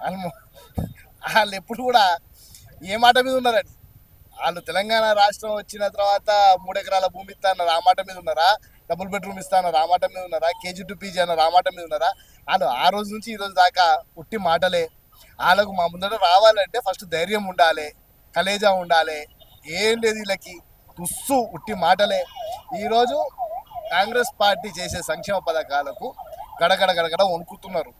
వాళ్ళు వాళ్ళు ఎప్పుడు కూడా ఏ మాట మీద ఉన్నారండి? వాళ్ళు తెలంగాణ రాష్ట్రం వచ్చిన తర్వాత 3 ఎకరాల భూమి ఇస్తా అన్నారు, ఆ మాట మీద ఉన్నారా? డబుల్ బెడ్రూమ్ ఇస్తా అన్నారు, ఆ మాట మీద ఉన్నారా? కేజీ టు పీజీ అన్నారు, ఆ మాట మీద ఉన్నారా? వాళ్ళు ఆ రోజు నుంచి ఈ రోజు దాకా ఉట్టి మాటలే. వాళ్ళకు మా ముందర రావాలంటే ఫస్ట్ ధైర్యం ఉండాలి, కలేజా ఉండాలి. ఏం లేదు వీళ్ళకి, తుస్సు ఉట్టి మాటలే. ఈరోజు కాంగ్రెస్ పార్టీ చేసే సంక్షేమ పథకాలకు గడగడ గడగడ వణుకుతున్నారు.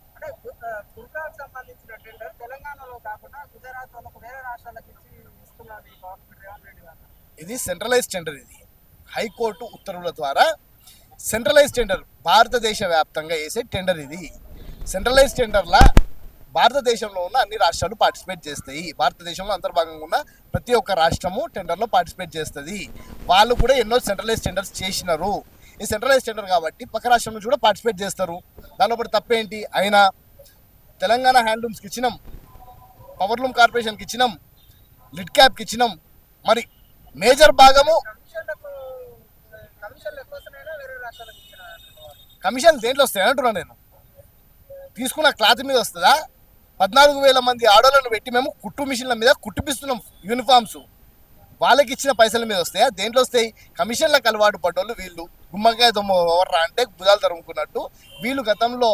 ఇది సెంట్రలైజ్ టెండర్. ఇది హైకోర్టు ఉత్తర్వుల ద్వారా సెంట్రలైజ్ టెండర్, భారతదేశ వ్యాప్తంగా వేసే టెండర్. ఇది సెంట్రలైజ్ టెండర్లా భారతదేశంలో ఉన్న అన్ని రాష్ట్రాలు పార్టిసిపేట్ చేస్తాయి. భారతదేశంలో అంతర్భాగంగా ఉన్న ప్రతి ఒక్క రాష్ట్రము టెండర్లో పార్టిసిపేట్ చేస్తుంది. వాళ్ళు కూడా ఎన్నో సెంట్రలైజ్ టెండర్స్ చేసినారు. ఈ సెంట్రలైజ్ టెండర్ కాబట్టి పక్క రాష్ట్రం నుంచి కూడా పార్టిసిపేట్ చేస్తారు. దానిలో కూడా తప్పేంటి? అయినా తెలంగాణ హ్యాండ్లూమ్స్కి ఇచ్చినాం, పవర్లూమ్ కార్పొరేషన్కి ఇచ్చినాం, లిడ్ క్యాప్కి ఇచ్చినాం. మరి మేజర్ భాగము కమిషన్ దేంట్లో వస్తాయి అంటున్నాను నేను. తీసుకున్న క్లాత్ మీద వస్తుందా? 14,000 మంది ఆడోళ్ళను పెట్టి మేము కుట్టు మిషన్ల మీద కుట్టిపిస్తున్నాం యూనిఫామ్స్. వాళ్ళకి ఇచ్చిన పైసల మీద వస్తాయా? దేంట్లో వస్తాయి? కమిషన్లకు అలవాటు పడ్డోళ్ళు వీళ్ళు. గుమ్మకాయ దొమ్మ ఎవర్రా అంటే భుజాలు తరుముకున్నట్టు వీళ్ళు గతంలో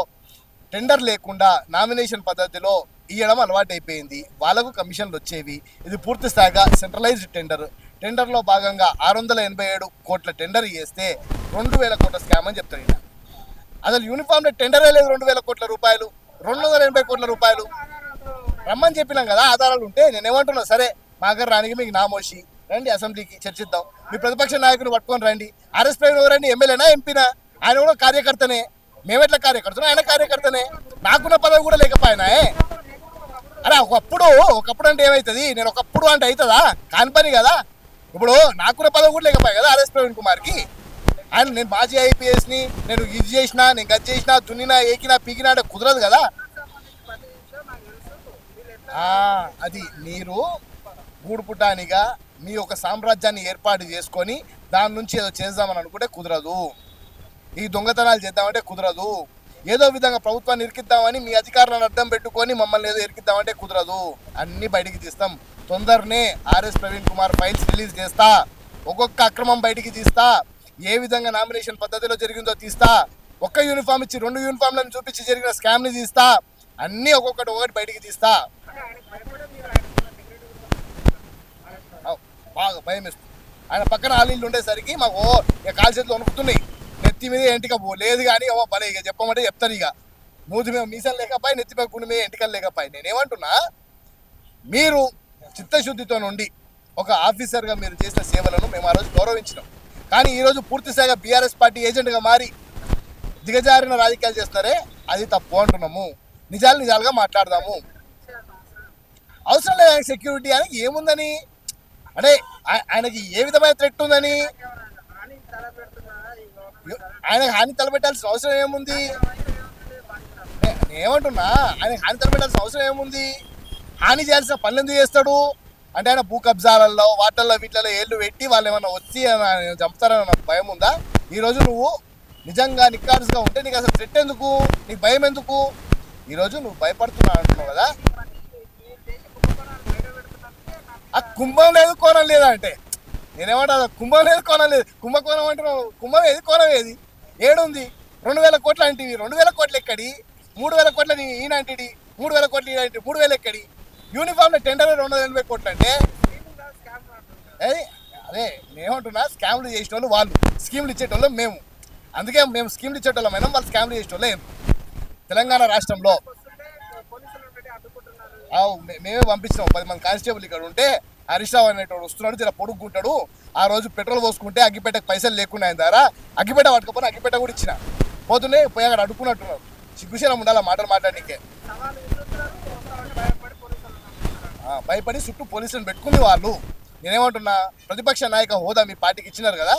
టెండర్ లేకుండా నామినేషన్ పద్ధతిలో ఇవ్వడం అలవాటు అయిపోయింది. వాళ్ళకు కమిషన్లు వచ్చేవి. ఇది పూర్తి స్థాయిగా సెంట్రలైజ్డ్ టెండర్. టెండర్లో భాగంగా 687 కోట్ల టెండర్ చేస్తే 2,000 కోట్ల స్కామ్ అని చెప్తారు. ఇలా అసలు యూనిఫామ్లో టెండరే లేదు. 2,000 కోట్ల రూపాయలు, 280 కోట్ల రూపాయలు రమ్మని చెప్పినాం కదా. ఆధారాలు ఉంటే నేనేమంటున్నా, సరే మా దగ్గర రానికి మీకు నామోషి రండి, అసెంబ్లీకి చర్చిద్దాం. మీ ప్రతిపక్ష నాయకుని పట్టుకొని రండి. ఆర్ఎస్ ప్రవీణ్ ఎవరండి? ఎమ్మెల్యేనా, ఎంపీనా? ఆయన కూడా కార్యకర్తనే. మేమెట్లా కార్యకర్తను? ఆయన కార్యకర్తనే. నాకున్న పదవి కూడా లేకపోయినా. అరే ఒకప్పుడు అంటే ఏమవుతుంది? నేను ఒకప్పుడు అంటే అవుతుందా? కాని పని కదా. ఇప్పుడు నాకున్న పదవి కూడా లేకపోయా కదా ఆర్ఎస్ ప్రవీణ్ కుమార్కి. ఆయన నేను మాజీ ఐపీఎస్ని, నేను ఇది చేసినా, నేను గది చేసినా, దున్నినా, ఏకినా, పీకినా అంటే కుదరదు కదా. అది మీరు గూడుపుటానిగా మీ ఒక సామ్రాజ్యాన్ని ఏర్పాటు చేసుకొని దాని నుంచి ఏదో చేద్దామని అనుకుంటే కుదరదు. ఈ దొంగతనాలు చేద్దామంటే కుదరదు. ఏదో విధంగా ప్రభుత్వాన్ని ఇరికిద్దామని మీ అధికారులను అడ్డం పెట్టుకొని మమ్మల్ని ఏదో ఇరికిద్దామంటే కుదరదు. అన్ని బయటికి తీస్తాం. తొందరనే RS Praveen Kumar files release చేస్తా. ఒక్కొక్క అక్రమం బయటికి తీస్తా. ఏ విధంగా నామినేషన్ పద్ధతిలో జరిగిందో తీస్తా. ఒక్క యూనిఫామ్ ఇచ్చి 2 యూనిఫామ్లను చూపించి జరిగిన స్కామ్ని తీస్తా. అన్నీ ఒక్కొక్కటి బయటికి తీస్తా. బాగా భయం వేస్తుంది. ఆయన పక్కన ఆలీళ్ళు ఉండేసరికి మాకు ఇక కాలు చేతులు వణుకుతున్నాయి. నెత్తి మీద ఎంటిక లేదు కానీ భలే ఇక చెప్పమంటే చెప్తాను. ఇక మూతి మీద మీసాలు లేకపోయి, నెత్తి మీద గుండె మీద ఎంటికలు లేకపోయి. నేనేమంటున్నా, మీరు చిత్తశుద్ధితో నుండి ఒక ఆఫీసర్గా మీరు చేసిన సేవలను మేము ఆ రోజు గౌరవించినాం. కానీ ఈరోజు పూర్తి స్థాయిగా బీఆర్ఎస్ పార్టీ ఏజెంట్గా మారి దిగజారిన రాజకీయాలు చేస్తున్నారే, అది తప్పు అంటున్నాము. నిజాలుగా మాట్లాడదాము. అవసరం లేదు ఆయనకి సెక్యూరిటీ. ఆయనకి ఏముందని, అంటే ఆయనకి ఏ విధమైన థ్రెట్ ఉందని? ఆయనకు హాని తలపెట్టాల్సిన అవసరం ఏముంది? ఏమంటున్నా, ఆయనకు హాని తలపెట్టాల్సిన అవసరం ఏముంది? హాని చేయాల్సిన పనులు ఎందుకు చేస్తాడు? అంటే ఆయన భూ కబ్జాలలో, వాటల్లో, వీటిలలో ఏళ్ళు పెట్టి వాళ్ళు ఏమన్నా వచ్చి చంపుతారన్న భయం ఉందా? ఈరోజు నువ్వు నిజంగా నిక్కార్స్గా ఉంటే నీకు అసలు థ్రెట్ ఎందుకు? నీకు భయం ఎందుకు? ఈరోజు నువ్వు భయపడుతున్నావు అంటున్నావు కదా. ఆ కుంభం లేదు, కోణం లేదా అంటే నేనేమంటా, కుంభం లేదు, కోణం లేదు. కుంభకోణం అంటున్నావు. కుంభం ఏది, కోణం ఏది? ఏడుంది? 2,000 కోట్లు అంటివి. 2,000 కోట్లు ఎక్కడి? 3,000 కోట్ల ఈనాంటిది, 3,000 కోట్లు ఈనాంటి, 3,000 ఎక్కడి? యూనిఫామ్లో టెండర్ 280 కోట్లు అంటే అదే నేనేమంటున్నా, స్కామ్లు చేసిన వాళ్ళు వాళ్ళు, స్కీమ్లు ఇచ్చేటోళ్ళు మేము. అందుకే మేము స్కీమ్లు ఇచ్చేటోళ్ళమైనా వాళ్ళు స్కామ్లు చేసేటోళ్ళే. తెలంగాణ రాష్ట్రంలో మేమే పంపించినాం 10 మంది కానిస్టేబుల్. ఇక్కడ ఉంటే హరీష్ రావు అనేటోడు వస్తున్నాడు, ఇలా పొడుక్కుంటాడు. ఆ రోజు పెట్రోల్ పోసుకుంటే అగ్గిపేటకు పైసలు లేకుండా ఆయన ద్వారా అగ్గిపేట పట్టుకపోయినా అగ్గిపేట కూడా ఇచ్చిన పోతుండే పోయి అక్కడ అడుక్కున్నట్టున్నారు. సిగ్గుశలం ఉండాలి మాటలు మాట్లాడనికే. భయపడి చుట్టూ పోలీసులను పెట్టుకుంది వాళ్ళు. నేనేమంటున్నా, ప్రతిపక్ష నాయక హోదా మీ పార్టీకి ఇచ్చినారు కదా.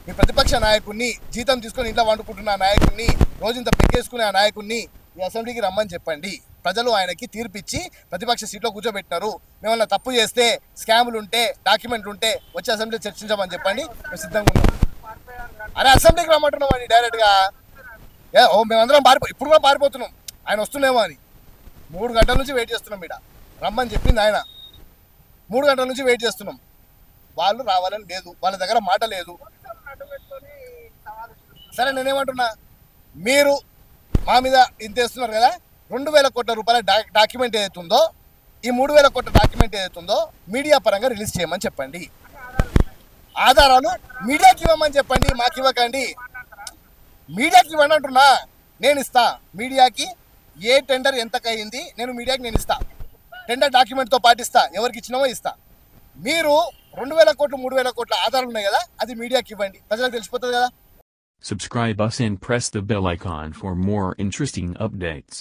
మీ ప్రతిపక్ష నాయకుడిని, జీతం తీసుకొని ఇంట్లో వండుకుంటున్న నాయకుడిని, రోజంతా పెక్కేసుకునే ఆ నాయకుడిని ఈ అసెంబ్లీకి రమ్మని చెప్పండి. ప్రజలు ఆయనకి తీర్పిచ్చి ప్రతిపక్ష సీట్లో కూర్చోబెట్టినారు. మేమన్నా తప్పు చేస్తే, స్కాములు ఉంటే, డాక్యుమెంట్లు ఉంటే వచ్చి అసెంబ్లీ చర్చించమని చెప్పండి. మేము సిద్ధంగా ఉన్నాం. అరే అసెంబ్లీకి రమ్మంటున్నాం అండి డైరెక్ట్గా. మేమందరం ఇప్పుడు కూడా పారిపోతున్నాం ఆయన వస్తున్నామో అని. 3 గంటల నుంచి వెయిట్ చేస్తున్నాం ఈడ, రమ్మని చెప్పింది ఆయన. 3 గంటల నుంచి వెయిట్ చేస్తున్నాం, వాళ్ళు రావాలని లేదు, వాళ్ళ దగ్గర మాట లేదు. సరే నేనేమంటున్నా, మీరు మా మీద ఇంత వేస్తున్నారు కదా, 2,000 కోట్ల రూపాయల డాక్యుమెంట్ ఏదైతుందో, ఈ 3,000 కోట్ల డాక్యుమెంట్ ఏదైతుందో మీడియా పరంగా రిలీజ్ చేయమని చెప్పండి. ఆధారాలు మీడియాకి ఇవ్వమని చెప్పండి, మాకు ఇవ్వకండి. మీడియాకి ఇవ్వండి అంటున్నా, నేను ఇస్తా మీడియాకి. ఏ టెండర్ ఎంతకయింది నేను మీడియాకి నేను ఇస్తా, టెండర్ డాక్యుమెంట్తో పాటిస్తా, ఎవరికి ఇచ్చినామో ఇస్తా. మీరు 2,000 కోట్లు 3,000 కోట్ల ఆధారాలు ఉన్నాయి కదా, అది మీడియాకి ఇవ్వండి, ప్రజలకు తెలిసిపోతుంది కదా. Subscribe us and press the bell icon for more interesting updates.